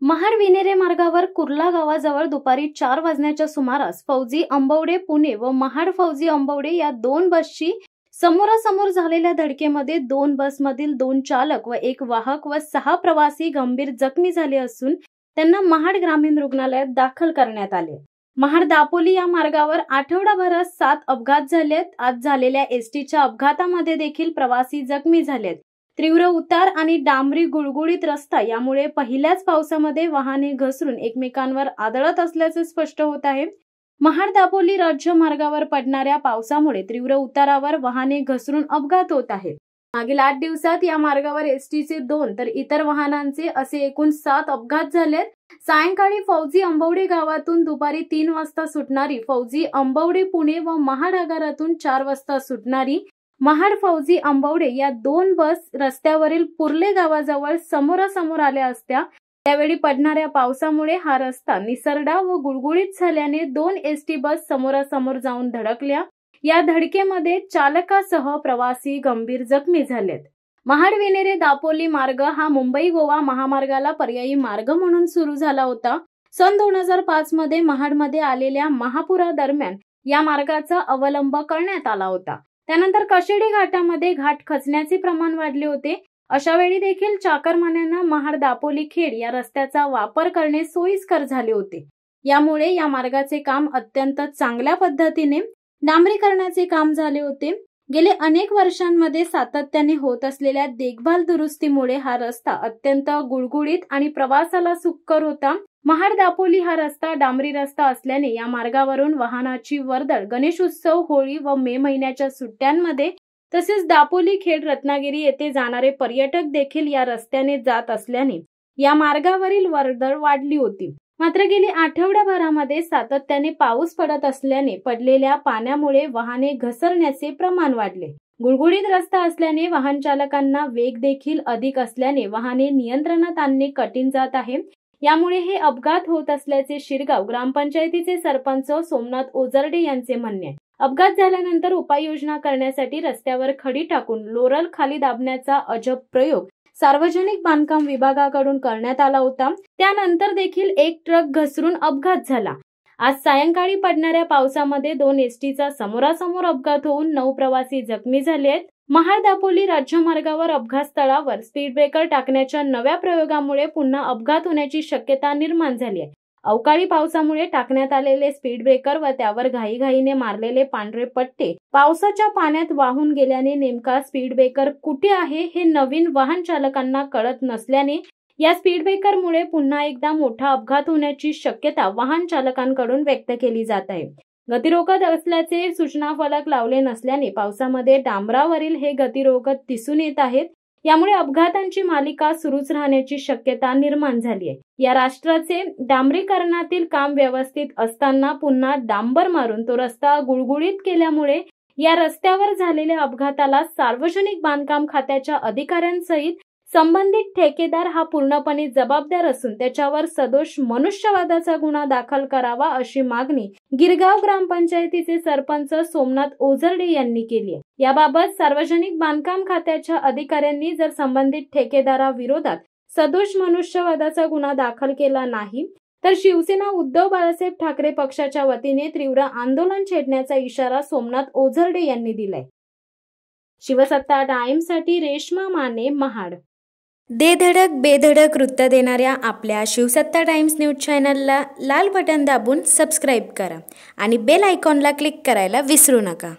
महाड-विनेरे मार्गावर कुर्ला गावाजवळ दुपारी 4 वाजण्याच्या सुमारास फौजी अंबवडे पुणे व महाड फौजी अंबवडे या दोन बसची समोरासमोर झालेल्या धडकेमध्ये दोन बसमधील 2 चालक व 1 वाहक व 6 प्रवासी गंभीर जखमी झाले असून त्यांना महाड ग्रामीण रुग्णालयात दाखल करण्यात आले। महाड दापोली या मार्गावर आठवडाभरात 7 अपघात झालेत। आज झालेल्या एसटीच्या अपघातामध्ये देखील प्रवासी जखमी झालेत। तीव्र उतार आणि डांबरी गुळगुळीत रस्ता यामुळे पहिल्याच पावसामध्ये वाहने घसरून एकमेकांवर आदळत असल्याचे स्पष्ट होत आहे। महाड दापोली राज्य मार्गावर पडणाऱ्या पावसामुळे तीव्र उतारावर वाहने घसरून अपघात होत आहेत। मागील 8 दिवसात या मार्गावर एसटीचे 2 तर इतर वाहनांचे असे एकूण 7 अपघात झालेत। सायंकाळी फौजी अंबवडे गावातून दुपारी 3 वाजता सुटणारी फौजी अंबवडे पुणे व महाड आगारातून 4 वाजता सुटणारी महाड फौजी अंबवडे या 2 बस रस्त्यावरील पुर्ले गावाजवळ समोरासमोर आल्या असत्या। त्यावेळी पडणाऱ्या पावसामुळे हा रस्ता निसरडा व गुळगुळीत झाल्याने 2 एसटी बस समोरासमोर जाऊन धडकल्या। या धडकेमध्ये चालकासह प्रवासी गंभीर जखमी झालेत। महाड-विनेरे दापोली मार्ग हा मुंबई-गोवा महामार्गाला पर्यायी मार्ग म्हणून सुरू झाला होता। सन 2005 मध्ये महाडमध्ये आलेल्या महापुरादरम्यान या मार्गाचा अवलंब करण्यात आला होता। त्यानंतर कशेडी घाटामध्ये घाट खचण्याचे प्रमाण वाढले होते। अशा वेळी देखील चाकरमान्यांना महाड दापोली खेड या रस्त्याचा वापर करणे सोयीस्कर झाले होते। यामुळे या मार्गाचे काम अत्यंत चांगल्या पद्धतीने डांबरीकरणाचे काम झाले होते। गेले अनेक वर्षांमध्ये सातत्याने होत असलेल्या देखभाल दुरुस्तीमुळे हा रस्ता अत्यंत गुळगुळीत आणि प्रवासाला सुखकर होता। महाड दापोली हा रस्ता डांबरी रस्ता असल्याने या मार्गावरून वाहनाची वर्दळ गणेश उत्सव, होळी व मे महिन्याच्या सुट्ट्यांमध्ये तसेच दापोली खेड रत्नागिरी येथे जाणारे पर्यटक देखील या रस्त्याने जात असल्याने या मार्गावरील वर्दळ वाढली होती। मात्र गेली आठवड्याभरामध्ये सातत्याने पाऊस पडत असल्याने पडलेल्या पाण्यामुळे वाहने घसरण्याचे प्रमाण वाढले। गुळगुळीत रस्ता असल्याने वाहन चालकांना वेग देखील अधिक असल्याने वाहने नियंत्रणात आणणे कठीण जात आहे। यामुळे हे अपघात होत असल्याचे शिरगाव ग्रामपंचायतीचे सरपंच सोमनाथ ओझरडे यांचे म्हणणे आहे। अपघात झाल्यानंतर उपाययोजना करण्यासाठी रस्त्यावर खडी टाकून लोरल खाली दाबण्याचा अजब प्रयोग सार्वजनिक बांधकाम विभागाकडून करण्यात आला होता। त्यानंतर देखील एक ट्रक घसरून अपघात झाला। आज सायंकाळी पडणाऱ्या पावसामध्ये 2 एसटीचा समोरासमोर अपघात होऊन 9 प्रवासी जखमी झाले आहेत। महाड दापोली राज्यमार्गावर अपघात स्थळावर स्पीड ब्रेकर टाकण्याच्या नव्या प्रयोगामुळे पुन्हा अपघात होण्याची शक्यता निर्माण झाली आहे। अवकाळी पावसामुळे टाकण्यात आलेले स्पीड ब्रेकर व त्यावर घाईघाईने मारलेले पांढरे पट्टे पावसाच्या पाण्यात वाहून गेल्याने नेमका स्पीड ब्रेकर कुठे आहे हे नवीन वाहन चालकांना कळत नसल्याने या स्पीड ब्रेकरमुळे पुन्हा एकदा मोठा अपघात होण्याची शक्यता वाहन चालकांकडून व्यक्त केली जात आहे। गतिरोधक असल्याचे सूचना फलक लावले नसल्याने पावसामध्ये डांबरावरील हे गतिरोधक दिसून येत आहेत। यामुळे अपघातांची मालिका सुरूच राहण्याची शक्यता निर्माण झाली आहे। या राष्ट्राचे डांबरीकरणातील काम व्यवस्थित असताना पुन्हा डांबर मारून तो रस्ता गुळगुळीत केल्यामुळे या रस्त्यावर झालेल्या अपघाताला सार्वजनिक बांधकाम खात्याच्या अधिकाऱ्यांसहित संबंधित ठेकेदार हा पूर्णपणे जबाबदार असून त्याच्यावर सदोष मनुष्यवधाचा गुन्हा दाखल करावा अशी मागणी गिरगाव ग्रामपंचायतीचे सरपंच सोमनाथ ओझरडे यांनी केली आहे। याबाबत सार्वजनिक बांधकाम खात्याच्या अधिकाऱ्यांनी जर संबंधित ठेकेदाराविरोधात सदोष मनुष्यवधाचा गुन्हा दाखल केला नाही तर शिवसेना उद्धव बाळासाहेब ठाकरे पक्षाच्या वतीने तीव्र आंदोलन छेडण्याचा इशारा सोमनाथ ओझरडे यांनी दिलाय। शिवसत्ता टाइम्ससाठी रेश्मा माने, महाड। दे धडक बेधडक वृत्त देणाऱ्या आपल्या शिवसत्ता टाइम्स न्यूज चॅनलला लाल बटन दाबून सबस्क्राईब करा आणि बेल आयकॉनला क्लिक करायला विसरू नका।